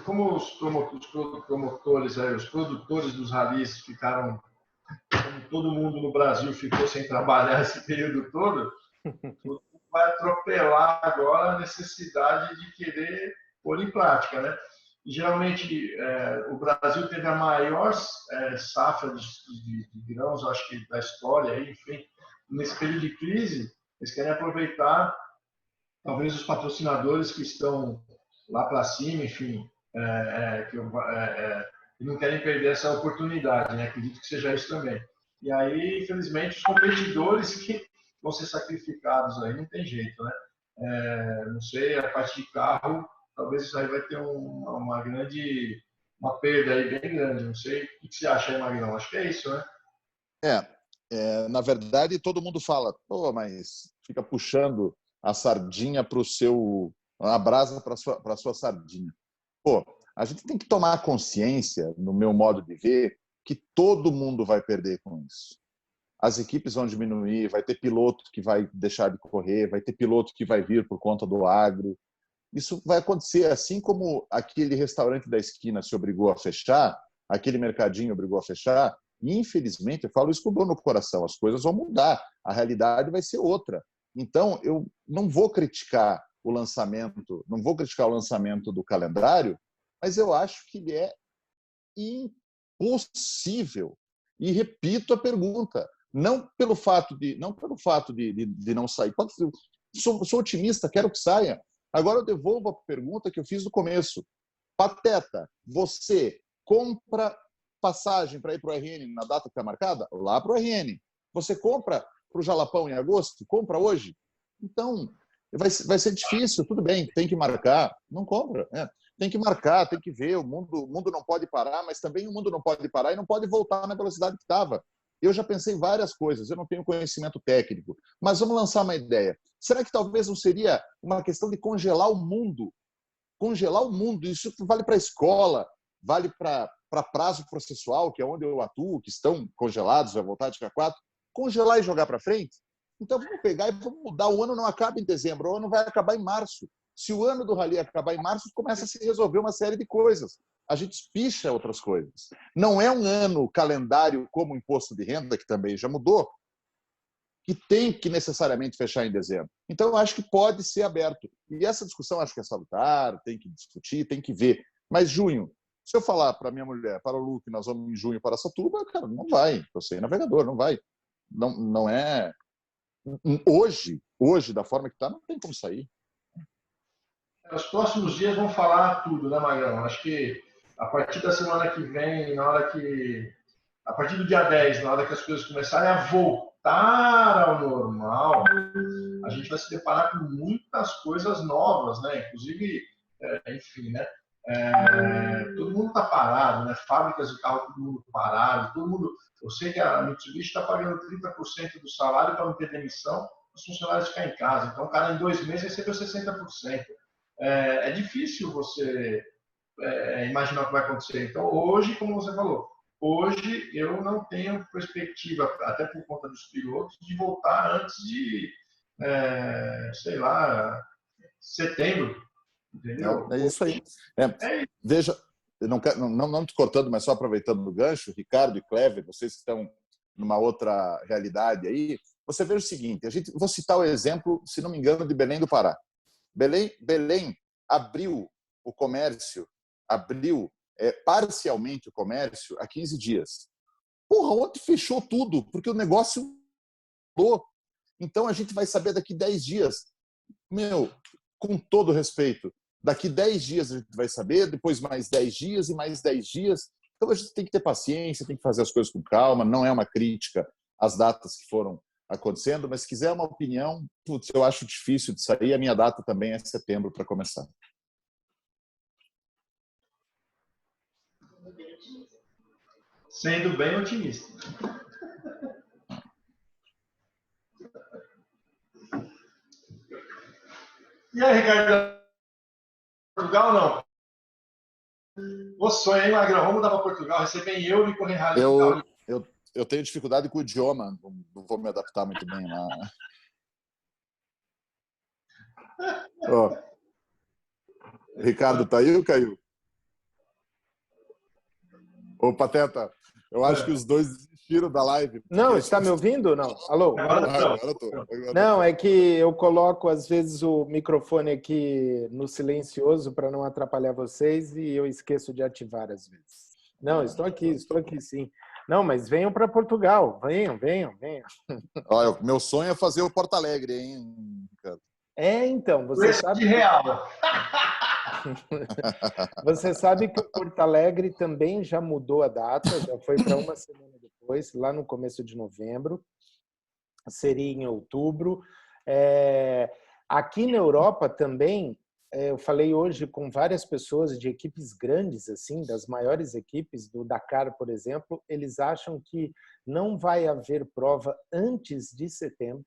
Speaker 2: como os promotores, os produtores dos ralis ficaram, como todo mundo no Brasil ficou sem trabalhar esse período todo, vai atropelar agora a necessidade de querer pôr em prática, né? E, geralmente, o Brasil teve a maior safra de grãos, acho que da história, enfim, nesse período de crise, eles querem aproveitar, talvez, os patrocinadores que estão lá para cima, enfim, que não querem perder essa oportunidade, né? Acredito que seja isso também. E aí, infelizmente, os competidores que vão ser sacrificados aí, não tem jeito, né? Não sei, a parte de carro, talvez isso aí vai ter uma perda aí bem grande. Não sei, o que você acha aí, Magrão? Acho que é isso, né?
Speaker 4: Na verdade, todo mundo fala, pô, mas fica puxando a sardinha para o seu, a brasa para a sua sardinha. Pô, a gente tem que tomar consciência, no meu modo de ver, que todo mundo vai perder com isso. As equipes vão diminuir, vai ter piloto que vai deixar de correr, vai ter piloto que vai vir por conta do agro. Isso vai acontecer, assim como aquele restaurante da esquina se obrigou a fechar, aquele mercadinho obrigou a fechar, e, infelizmente, eu falo isso com dor no coração, as coisas vão mudar, a realidade vai ser outra. Então, eu não vou criticar o lançamento do calendário, mas eu acho que ele é impossível. E repito a pergunta, não pelo fato de não sair. Sou otimista, quero que saia. Agora eu devolvo a pergunta que eu fiz no começo. Pateta, você compra passagem para ir para o RN na data que está marcada? Lá para o RN. Você compra para o Jalapão em agosto? Compra hoje? Então, vai ser difícil. Tudo bem, tem que marcar. Não compra. Tem que marcar, tem que ver. O mundo não pode parar, mas também o mundo não pode parar e não pode voltar na velocidade que estava. Eu já pensei em várias coisas, eu não tenho conhecimento técnico, mas vamos lançar uma ideia. Será que talvez não seria uma questão de congelar o mundo? Congelar o mundo, isso vale para a escola, vale para prazo processual, que é onde eu atuo, que estão congelados, vai voltar dia 4. Congelar e jogar para frente? Então vamos pegar e vamos mudar. O ano não acaba em dezembro, o ano vai acabar em março. Se o ano do rally acabar em março, começa a se resolver uma série de coisas. A gente espicha outras coisas. Não é um ano calendário como o imposto de renda, que também já mudou, que tem que necessariamente fechar em dezembro. Então, eu acho que pode ser aberto. E essa discussão acho que é salutar, tem que discutir, tem que ver. Mas junho, se eu falar para minha mulher, para o Lu, que nós vamos em junho para Satuba, cara, não vai. Eu sei navegador, não vai. Não é... Hoje, da forma que está, não tem como sair.
Speaker 2: Os próximos dias vão falar tudo, né, Magrão? Acho que a partir da semana que vem, a partir do dia 10, na hora que as coisas começarem a voltar ao normal, a gente vai se deparar com muitas coisas novas, né? Inclusive, enfim, né? Todo mundo está parado, né? Fábricas de carro, todo mundo parado, todo mundo... Eu sei que a Mitsubishi está pagando 30% do salário para não ter demissão, os funcionários ficarem em casa. Então, o cara, em 2 meses, recebeu 60%. é difícil você imaginar o que vai acontecer. Então, hoje, como você falou, hoje eu não tenho perspectiva, até por conta dos pilotos, de voltar antes de, sei lá, setembro, entendeu?
Speaker 4: É isso aí. Veja, eu não te cortando, mas só aproveitando o gancho, Ricardo e Clever, vocês que estão numa outra realidade aí, você vê o seguinte, vou citar o exemplo, se não me engano, de Belém do Pará. Belém abriu o comércio, abriu parcialmente o comércio há 15 dias. Porra, ontem fechou tudo, porque o negócio mudou. Então a gente vai saber daqui 10 dias. Meu, com todo respeito, daqui 10 dias a gente vai saber, depois mais 10 dias e mais 10 dias. Então a gente tem que ter paciência, tem que fazer as coisas com calma, não é uma crítica às datas que foram acontecendo, mas se quiser uma opinião, putz, eu acho difícil de sair, a minha data também é setembro para começar.
Speaker 2: Sendo bem otimista. E aí, Ricardo? Portugal não? O sonho, hein, Magrão? Vamos mudar para Portugal, receber em euro e correr rally.
Speaker 4: Eu tenho dificuldade com o idioma, não vou me adaptar muito bem lá. Oh. Ricardo, tá aí ou caiu? Ô, Pateta, eu acho que os dois desistiram da live.
Speaker 1: Não, está me ouvindo? Não. Alô?
Speaker 4: Agora tô.
Speaker 1: Não, é que eu coloco, às vezes, o microfone aqui no silencioso para não atrapalhar vocês e eu esqueço de ativar às vezes. Não, estou aqui sim. Não, mas venham para Portugal. Venham.
Speaker 4: Olha, meu sonho é fazer o Porto Alegre, hein, Ricardo?
Speaker 1: Então, você sabe...
Speaker 2: de real.
Speaker 1: Você sabe que o Porto Alegre também já mudou a data, já foi para uma semana depois, lá no começo de novembro, seria em outubro. Aqui na Europa também, eu falei hoje com várias pessoas de equipes grandes, assim, das maiores equipes, do Dakar, por exemplo, eles acham que não vai haver prova antes de setembro.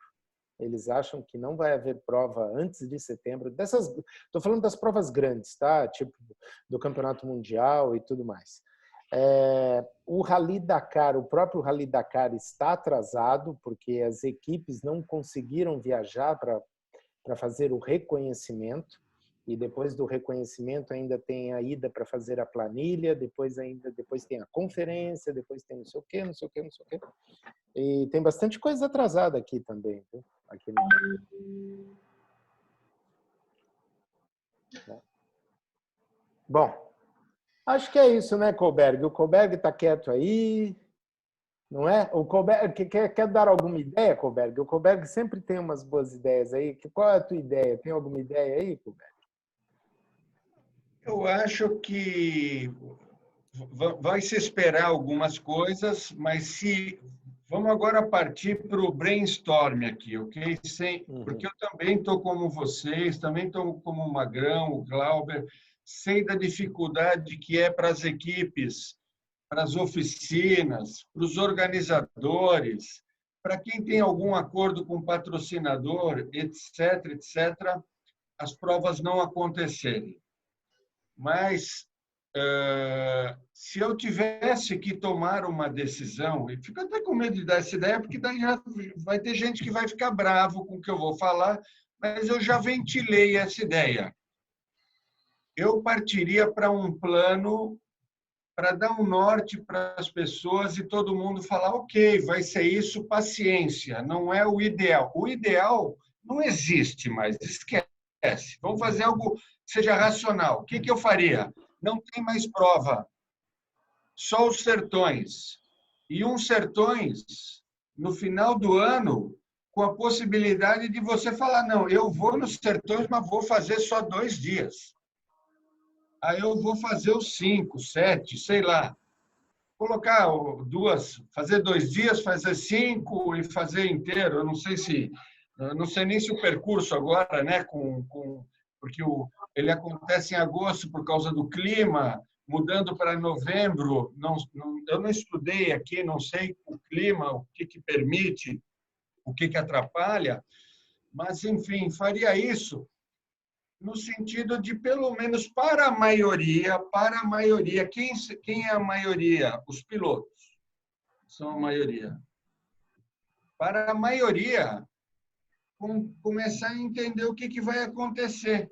Speaker 1: Eles acham que não vai haver prova antes de setembro. Estou falando das provas grandes, tá? Tipo do Campeonato Mundial e tudo mais. O Rally Dakar, o próprio Rally Dakar está atrasado porque as equipes não conseguiram viajar para fazer o reconhecimento. E depois do reconhecimento ainda tem a ida para fazer a planilha, depois tem a conferência, depois tem não sei o quê. E tem bastante coisa atrasada aqui também, viu? Aqui no... Bom, acho que é isso, né, Kohlberg? O Kohlberg está quieto aí, não é? O Kohlberg quer dar alguma ideia, Kohlberg? O Kohlberg sempre tem umas boas ideias aí. Qual é a tua ideia? Tem alguma ideia aí, Kohlberg?
Speaker 5: Eu acho que vai se esperar algumas coisas, mas vamos agora partir para o brainstorm aqui, ok? Porque eu também estou como vocês, também estou como o Magrão, o Glauber, sei da dificuldade que é para as equipes, para as oficinas, para os organizadores, para quem tem algum acordo com o patrocinador, etc., as provas não acontecerem. Mas, se eu tivesse que tomar uma decisão, e fico até com medo de dar essa ideia, porque daí já vai ter gente que vai ficar bravo com o que eu vou falar, mas eu já ventilei essa ideia. Eu partiria para um plano para dar um norte para as pessoas e todo mundo falar, ok, vai ser isso, paciência, não é o ideal. O ideal não existe mais, esquece. Vamos fazer algo que seja racional. O que eu faria? Não tem mais prova, só os sertões. E uns sertões, no final do ano, com a possibilidade de você falar, não, eu vou nos sertões, mas vou fazer só 2 dias. Aí eu vou fazer os 5, 7, sei lá. Colocar fazer 2 dias, fazer 5 e fazer inteiro. Eu não sei nem se o percurso agora, né, porque ele acontece em agosto por causa do clima, mudando para novembro. Eu não estudei aqui, não sei o clima, o que permite, o que atrapalha, mas, enfim, faria isso. no sentido de, pelo menos para a maioria, quem é a maioria? Os pilotos são a maioria. Para a maioria, começar a entender o que vai acontecer.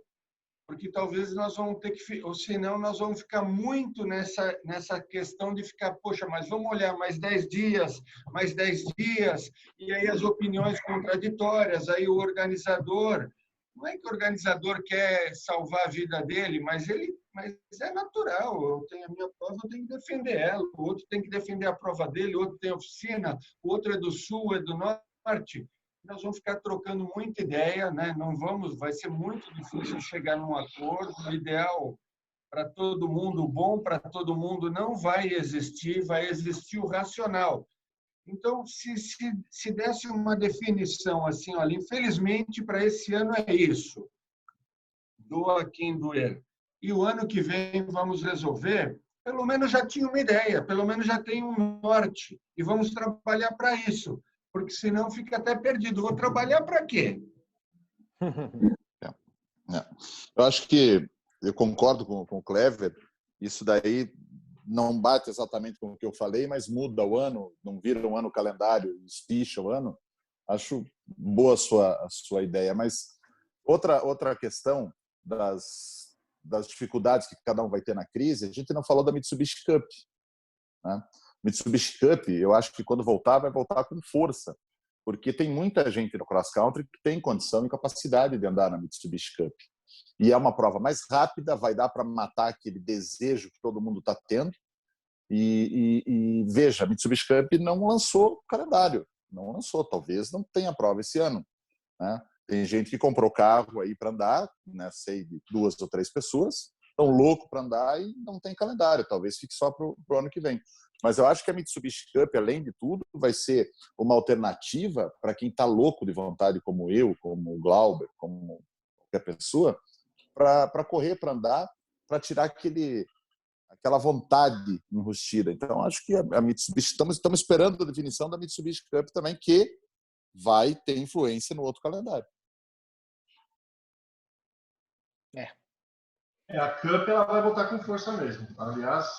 Speaker 5: Porque talvez nós vamos ter que, ou senão nós vamos ficar muito nessa questão de ficar, poxa, mas vamos olhar mais 10 dias, e aí as opiniões contraditórias, aí o organizador, não é que o organizador quer salvar a vida dele, mas é natural, eu tenho a minha prova, eu tenho que defender ela, o outro tem que defender a prova dele, o outro tem oficina, o outro é do sul, é do norte. Nós vamos ficar trocando muita ideia, né? Vai ser muito difícil chegar num acordo. O ideal para todo mundo, bom para todo mundo, não vai existir o racional. Então, se desse uma definição assim, olha, infelizmente para esse ano é isso, doa quem doer, e o ano que vem vamos resolver, pelo menos já tinha uma ideia, pelo menos já tem um norte, e vamos trabalhar para isso. Porque senão fica até perdido. Vou trabalhar para quê?
Speaker 4: Eu acho que eu concordo com o Clever. Isso daí não bate exatamente com o que eu falei, mas muda o ano, não vira um ano calendário, espicha o ano. Acho boa a sua ideia. Mas outra questão das dificuldades que cada um vai ter na crise, a gente não falou da Mitsubishi Cup, né? Mitsubishi Cup, eu acho que quando voltar, vai voltar com força, porque tem muita gente no cross country que tem condição e capacidade de andar na Mitsubishi Cup. E é uma prova mais rápida, vai dar para matar aquele desejo que todo mundo está tendo. E veja, a Mitsubishi Cup não lançou o calendário, não lançou, talvez não tenha prova esse ano, né? Tem gente que comprou carro aí para andar, né? Sei de 2 ou 3 pessoas, estão loucos para andar e não tem calendário, talvez fique só para o ano que vem. Mas eu acho que a Mitsubishi Cup, além de tudo, vai ser uma alternativa para quem está louco de vontade, como eu, como o Glauber, como qualquer pessoa, para correr, para andar, para tirar aquela vontade enrustida. Então, acho que a Mitsubishi, estamos esperando a definição da Mitsubishi Cup também, que vai ter influência no outro calendário.
Speaker 2: A Cup ela vai voltar com força mesmo. Aliás,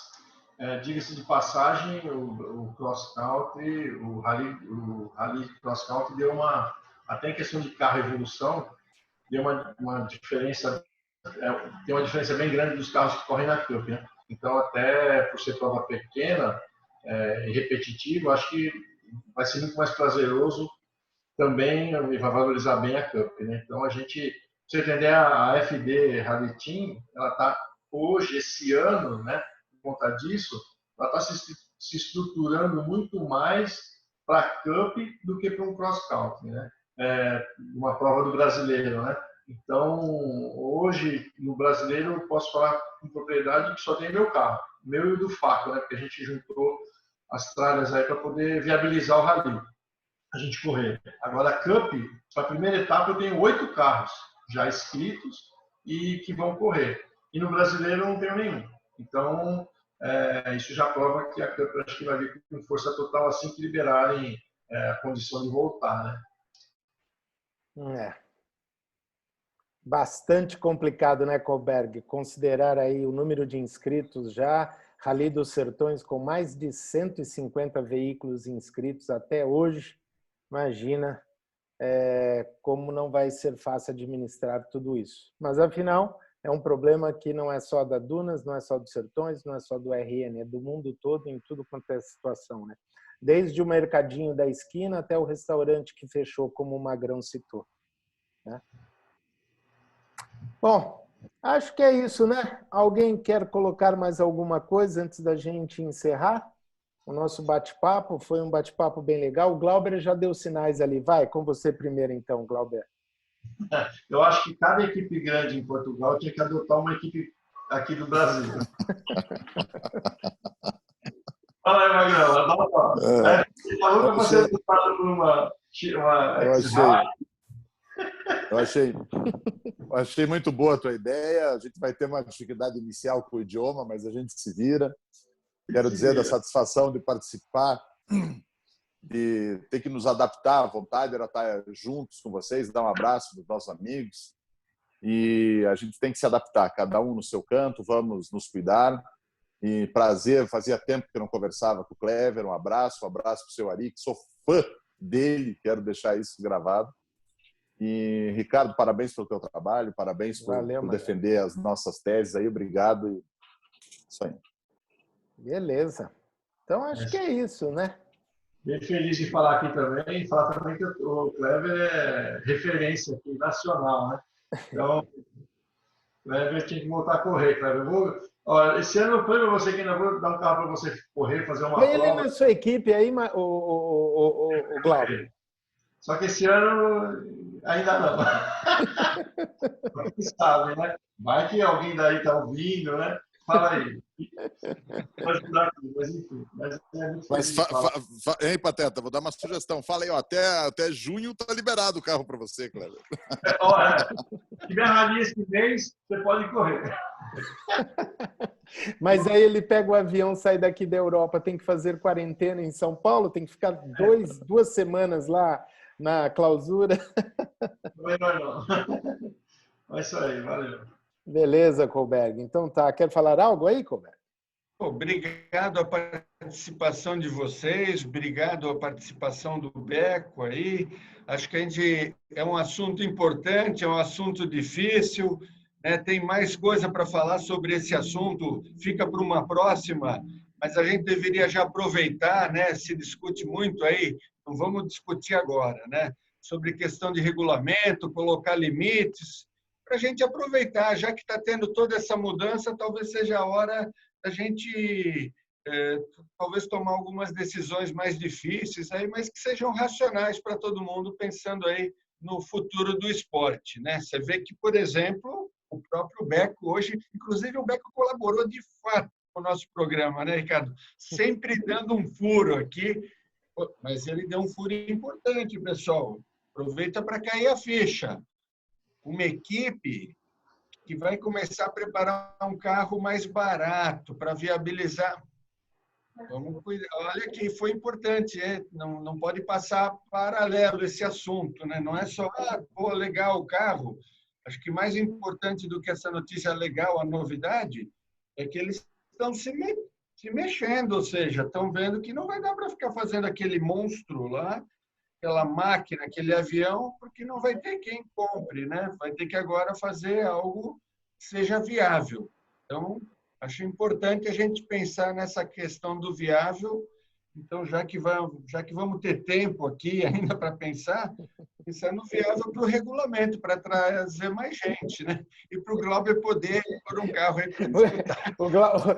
Speaker 2: diga-se de passagem, o cross country, o rally cross country deu até em questão de carro evolução, deu uma diferença, tem uma diferença bem grande dos carros que correm na Cup, né? Então, até por ser prova pequena e repetitiva, acho que vai ser muito mais prazeroso também e vai valorizar bem a Cup, né? Então, pra você entender, a FD Rally Team, ela está hoje, esse ano, né, por conta disso, ela está se estruturando muito mais para a Cup do que para um cross country, né? Uma prova do brasileiro, né? Então, hoje, no brasileiro, eu posso falar com propriedade que só tem meu carro, meu e o do Faco, né? Porque a gente juntou as tralhas aí para poder viabilizar o rally, a gente correr. Agora, a Cup, para a primeira etapa, eu tenho 8 carros já inscritos e que vão correr. E no brasileiro eu não tenho nenhum. Então, isso já prova que a Cup acho que vai vir com força total assim que liberarem a condição de voltar,
Speaker 1: né? Bastante complicado, né, Kohlberg? Considerar aí o número de inscritos já, Rally dos Sertões com mais de 150 veículos inscritos até hoje. Imagina como não vai ser fácil administrar tudo isso. Mas, afinal, é um problema que não é só da Dunas, não é só dos Sertões, não é só do RN, é do mundo todo, em tudo quanto é situação, né? Desde o mercadinho da esquina até o restaurante que fechou, como o Magrão citou, né? Bom, acho que é isso, né? Alguém quer colocar mais alguma coisa antes da gente encerrar? O nosso bate-papo foi um bate-papo bem legal. O Glauber já deu sinais ali. Vai, com você primeiro então, Glauber.
Speaker 2: Eu acho que cada equipe grande em Portugal tinha que adotar uma equipe aqui do Brasil. Fala aí, Magrão, dá uma. Você falou que você adotado por uma
Speaker 4: Eu achei muito boa a tua ideia. A gente vai ter uma dificuldade inicial com o idioma, mas a gente se vira. Quero dizer da satisfação de participar, de ter que nos adaptar à vontade, era estar juntos com vocês, dar um abraço dos nossos amigos. e a gente tem que se adaptar, cada um no seu canto, vamos nos cuidar. E prazer, fazia tempo que eu não conversava com o Clever, um abraço para o seu Ari, que sou fã dele, quero deixar isso gravado. E, Ricardo, parabéns pelo teu trabalho, parabéns por defender as nossas teses aí, obrigado. Isso aí.
Speaker 1: Beleza. Então, acho que é isso, né?
Speaker 2: Bem feliz de falar aqui também, falar também que o Clever é referência aqui, nacional, né? Então, o Clever tinha que voltar a correr, Clever. Olha, esse ano eu falei para você que ainda vou dar um carro para você correr, fazer uma
Speaker 1: prova.
Speaker 2: Ele
Speaker 1: na sua equipe aí, o Glauber.
Speaker 2: Só que esse ano ainda não. Quem sabe, né? Vai que alguém daí está ouvindo, né? Fala aí. Pode ajudar aqui, mas enfim.
Speaker 4: Hein, Pateta, vou dar uma sugestão. Fala aí, ó, até junho está liberado o carro para você, Cleber.
Speaker 2: Se tiver rally esse mês, você pode correr.
Speaker 1: Mas aí ele pega o avião, sai daqui da Europa, tem que fazer quarentena em São Paulo, tem que ficar 2 semanas lá na clausura.
Speaker 2: Não. É isso aí, valeu.
Speaker 1: Beleza, Kohlberg. Então tá, quer falar algo aí, Kohlberg?
Speaker 5: Obrigado a participação de vocês, obrigado a participação do Beco aí. Acho que é um assunto importante, é um assunto difícil, né? Tem mais coisa para falar sobre esse assunto, fica para uma próxima, mas a gente deveria já aproveitar, né? Se discute muito aí, não vamos discutir agora, né? Sobre questão de regulamento, colocar limites, para a gente aproveitar, já que está tendo toda essa mudança, talvez seja a hora da gente talvez tomar algumas decisões mais difíceis, aí, mas que sejam racionais para todo mundo, pensando aí no futuro do esporte, né? Você vê que, por exemplo, o próprio Beco hoje, inclusive o Beco colaborou de fato com o nosso programa, né, Ricardo? Sempre dando um furo aqui, mas ele deu um furo importante, pessoal. Aproveita para cair a ficha. Uma equipe que vai começar a preparar um carro mais barato para viabilizar. Vamos cuidar. Olha que foi importante, não pode passar paralelo esse assunto, né? Não é só, legal o carro. Acho que mais importante do que essa notícia legal, a novidade, é que eles estão se mexendo, ou seja, estão vendo que não vai dar para ficar fazendo aquele monstro lá, aquela máquina, aquele avião, porque não vai ter quem compre, né? Vai ter que agora fazer algo que seja viável. Então, acho importante a gente pensar nessa questão do viável. Então, já que vamos ter tempo aqui ainda para pensar no viável para o regulamento, para trazer mais gente, né? E para o Glauber poder pôr um carro aí para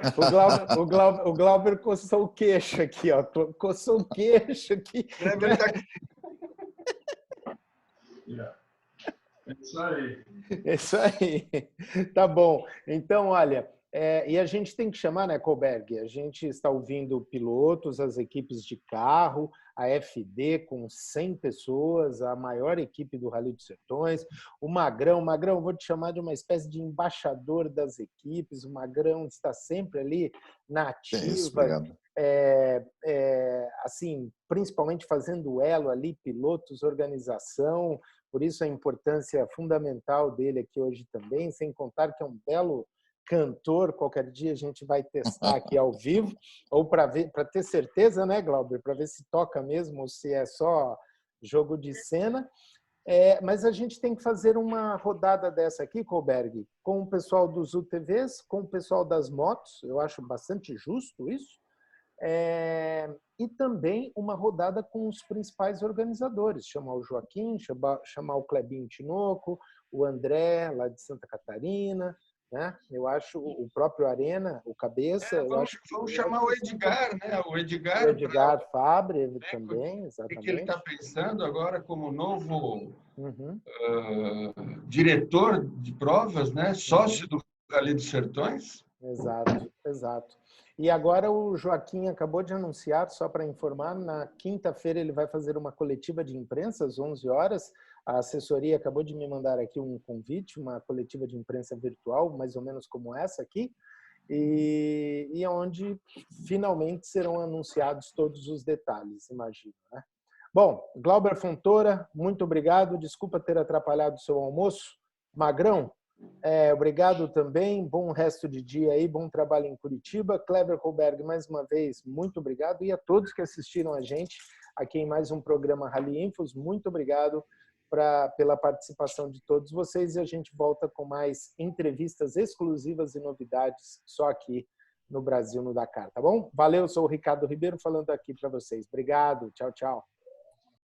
Speaker 5: disputar.
Speaker 1: O Glauber coçou o queixo aqui, ó. Coçou o queixo aqui.
Speaker 2: É isso aí.
Speaker 1: É isso aí. Tá bom. Então, olha, e a gente tem que chamar, né, Kohlberg? A gente está ouvindo pilotos, as equipes de carro, a FD com 100 pessoas, a maior equipe do Rally dos Sertões, o Magrão. Magrão, vou te chamar de uma espécie de embaixador das equipes. O Magrão está sempre ali na ativa.
Speaker 4: Isso, obrigado.
Speaker 1: Assim, principalmente fazendo elo ali, pilotos, organização. Por isso a importância fundamental dele aqui hoje também, sem contar que é um belo cantor. Qualquer dia a gente vai testar aqui ao vivo, ou para ter certeza, né, Glauber, para ver se toca mesmo ou se é só jogo de cena. Mas a gente tem que fazer uma rodada dessa aqui, Kohlberg, com o pessoal dos UTVs, com o pessoal das motos. Eu acho bastante justo isso. E também uma rodada com os principais organizadores, chamar o Joaquim, chamar o Clebinho Tinoco, o André, lá de Santa Catarina, né? Eu acho o próprio Arena, o Cabeça.
Speaker 5: Vamos chamar o Edgar, né? O Edgar
Speaker 1: Fabre também, exatamente.
Speaker 5: O que ele está pensando agora como novo diretor de provas, né? Sócio do Rally dos Sertões.
Speaker 1: Exato. E agora o Joaquim acabou de anunciar, só para informar, na quinta-feira ele vai fazer uma coletiva de imprensa às 11 horas. A assessoria acabou de me mandar aqui um convite, uma coletiva de imprensa virtual, mais ou menos como essa aqui, e onde finalmente serão anunciados todos os detalhes, imagino, né? Bom, Glauber Fontoura, muito obrigado. Desculpa ter atrapalhado o seu almoço. Magrão, obrigado também, bom resto de dia aí, bom trabalho em Curitiba. Kleber Kohlberg, mais uma vez, muito obrigado. E a todos que assistiram a gente aqui em mais um programa Rally Infos, muito obrigado pela participação de todos vocês. E a gente volta com mais entrevistas exclusivas e novidades só aqui no Brasil, no Dakar, tá bom? Valeu, sou o Ricardo Ribeiro falando aqui para vocês. Obrigado, tchau, tchau.